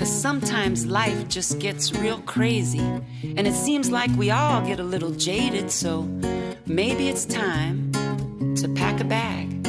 Because sometimes life just gets real crazy, and it seems like we all get a little jaded, so maybe it's time to pack a bag.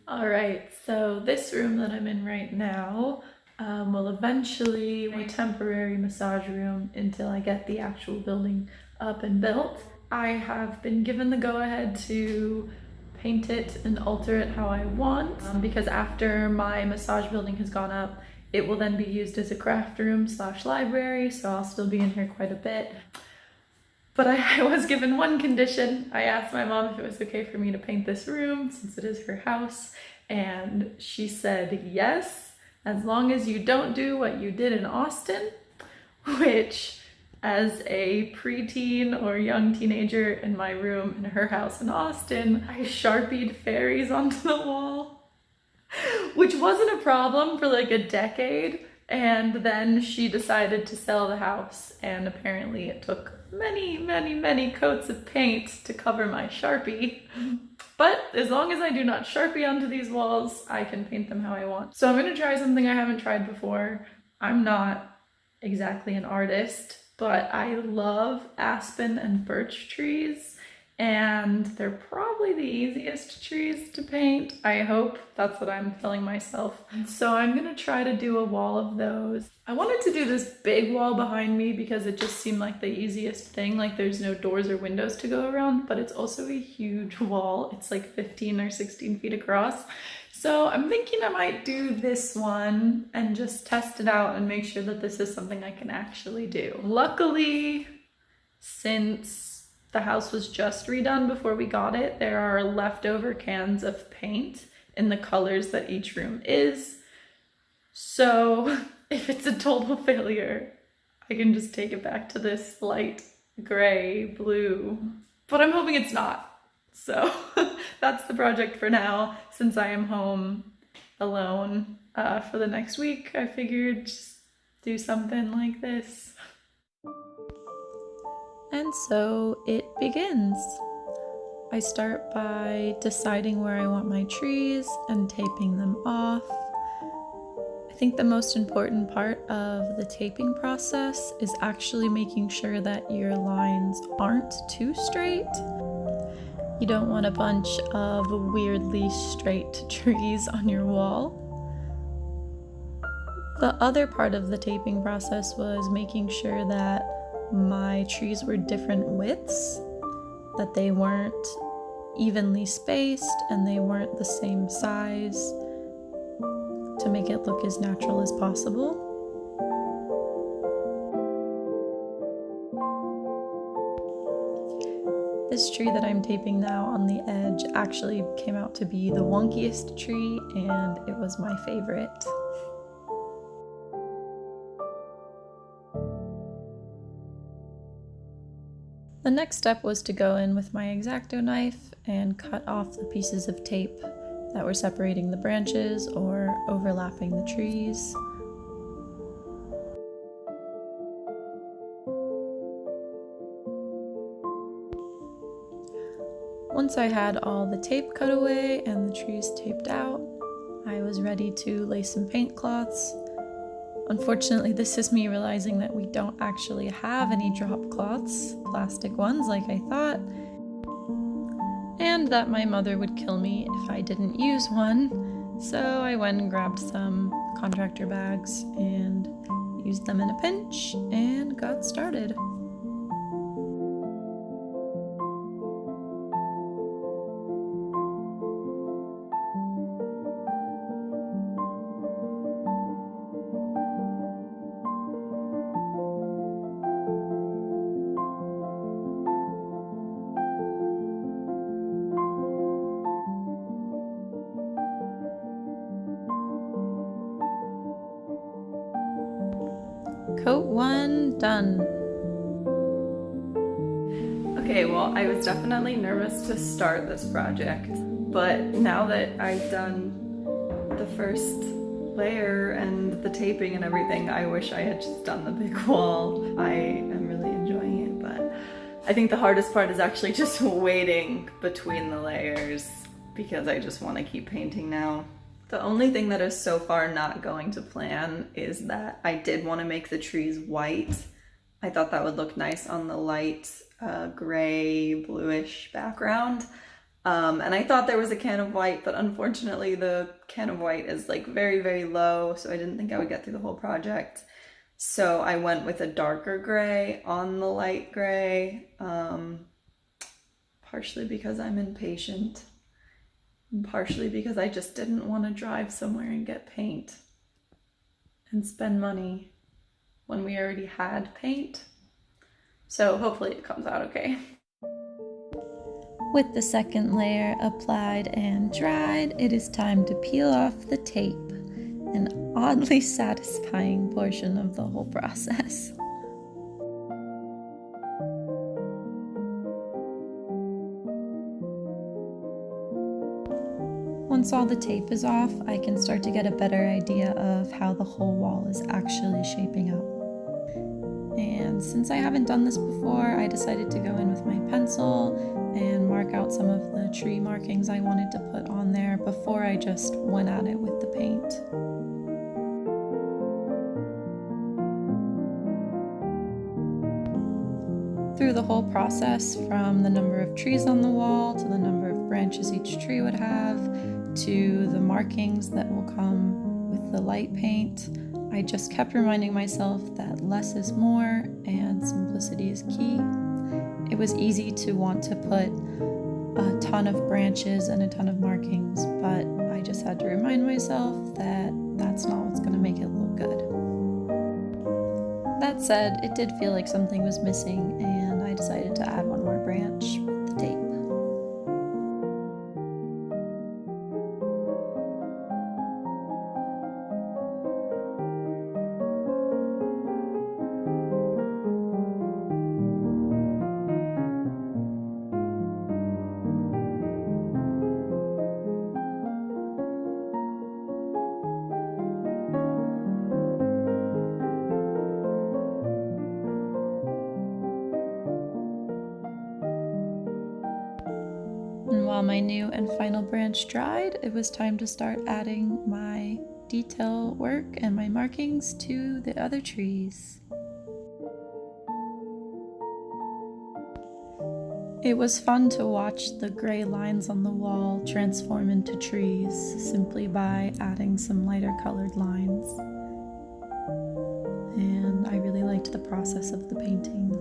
All right, so this room that I'm in right now will eventually be my temporary massage room until I get the actual building up and built. I have been given the go-ahead to paint it and alter it how I want, because after my massage building has gone up, it will then be used as a craft room / library, so I'll still be in here quite a bit. But I was given one condition. I asked my mom if it was okay for me to paint this room since it is her house, and she said yes, as long as you don't do what you did in Austin, which as a preteen or young teenager in my room in her house in Austin, I Sharpied fairies onto the wall, which wasn't a problem for like a decade. And then she decided to sell the house, and apparently it took many coats of paint to cover my Sharpie. But as long as I do not Sharpie onto these walls, I can paint them how I want. So I'm gonna try something I haven't tried before. I'm not exactly an artist, but I love aspen and birch trees, and they're probably the easiest trees to paint. I hope. That's what I'm telling myself. So I'm gonna try to do a wall of those. I wanted to do this big wall behind me because it just seemed like the easiest thing. Like there's no doors or windows to go around, but it's also a huge wall. It's like 15 or 16 feet across. So I'm thinking I might do this one and just test it out and make sure that this is something I can actually do. Luckily, since the house was just redone before we got it, there are leftover cans of paint in the colors that each room is. So if it's a total failure, I can just take it back to this light gray blue, but I'm hoping it's not. So that's the project for now. Since I am home alone for the next week, I figured just do something like this. And so it begins. I start by deciding where I want my trees and taping them off. I think the most important part of the taping process is actually making sure that your lines aren't too straight. You don't want a bunch of weirdly straight trees on your wall. The other part of the taping process was making sure that my trees were different widths, that they weren't evenly spaced and they weren't the same size, to make it look as natural as possible. This tree that I'm taping now on the edge actually came out to be the wonkiest tree, and it was my favorite. The next step was to go in with my X-Acto knife and cut off the pieces of tape that were separating the branches or overlapping the trees. Once I had all the tape cut away and the trees taped out, I was ready to lay some paint cloths. Unfortunately, this is me realizing that we don't actually have any drop cloths, plastic ones like I thought, and that my mother would kill me if I didn't use one. So I went and grabbed some contractor bags and used them in a pinch and got started. Coat 1 done. Okay, well, I was definitely nervous to start this project, but now that I've done the first layer and the taping and everything, I wish I had just done the big wall. I am really enjoying it, but I think the hardest part is actually just waiting between the layers because I just want to keep painting now. The only thing that is so far not going to plan is that I did want to make the trees white. I thought that would look nice on the light gray, bluish background. And I thought there was a can of white, but unfortunately the can of white is like very, very low, so I didn't think I would get through the whole project. So I went with a darker gray on the light gray, partially because I'm impatient, and partially because I just didn't want to drive somewhere and get paint and spend money when we already had paint. So hopefully it comes out okay. With the second layer applied and dried, it is time to peel off the tape, an oddly satisfying portion of the whole process. Once all the tape is off, I can start to get a better idea of how the whole wall is actually shaping up. And since I haven't done this before, I decided to go in with my pencil and mark out some of the tree markings I wanted to put on there before I just went at it with the paint. Through the whole process, from the number of trees on the wall to the number of branches each tree would have, to the markings that will come with the light paint, I just kept reminding myself that less is more and simplicity is key. It was easy to want to put a ton of branches and a ton of markings, but I just had to remind myself that that's not what's going to make it look good. That said, it did feel like something was missing, and I decided to add one more branch with the tape. And while my new and final branch dried, it was time to start adding my detail work and my markings to the other trees. It was fun to watch the gray lines on the wall transform into trees simply by adding some lighter colored lines. And I really liked the process of the painting.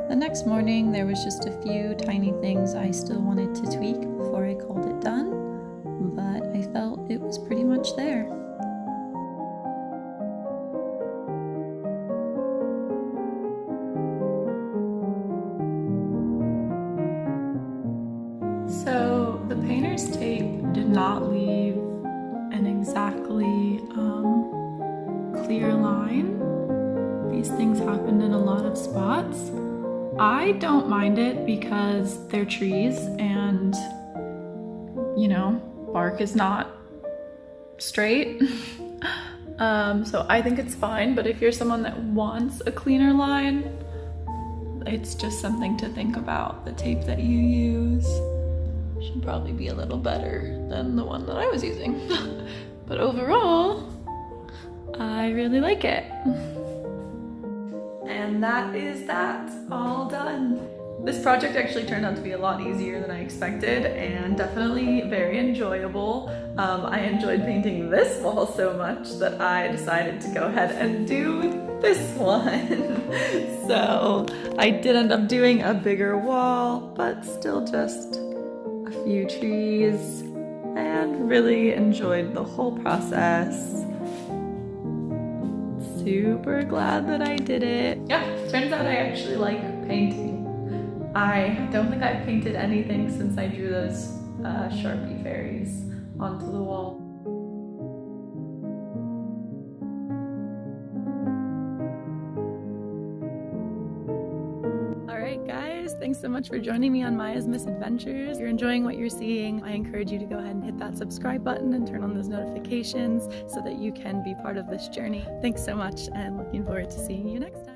The next morning, there was just a few tiny things I still wanted to tweak before I called it done, but I felt it was pretty much there. So the painter's tape did not leave an exactly clear line. These things happened in a lot of spots. I don't mind it because they're trees and, you know, bark is not straight. So I think it's fine, but if you're someone that wants a cleaner line, it's just something to think about. The tape that you use should probably be a little better than the one that I was using. But overall, I really like it. And that is that, all done. This project actually turned out to be a lot easier than I expected and definitely very enjoyable. I enjoyed painting this wall so much that I decided to go ahead and do this one. So I did end up doing a bigger wall, but still just a few trees, and really enjoyed the whole process. Super glad that I did it. Yeah, turns out I actually like painting. I don't think I've painted anything since I drew those Sharpie fairies onto the wall. Alright guys, thanks so much for joining me on Maya's Misadventures. If you're enjoying what you're seeing, I encourage you to go ahead and hit that subscribe button and turn on those notifications so that you can be part of this journey. Thanks so much, and looking forward to seeing you next time.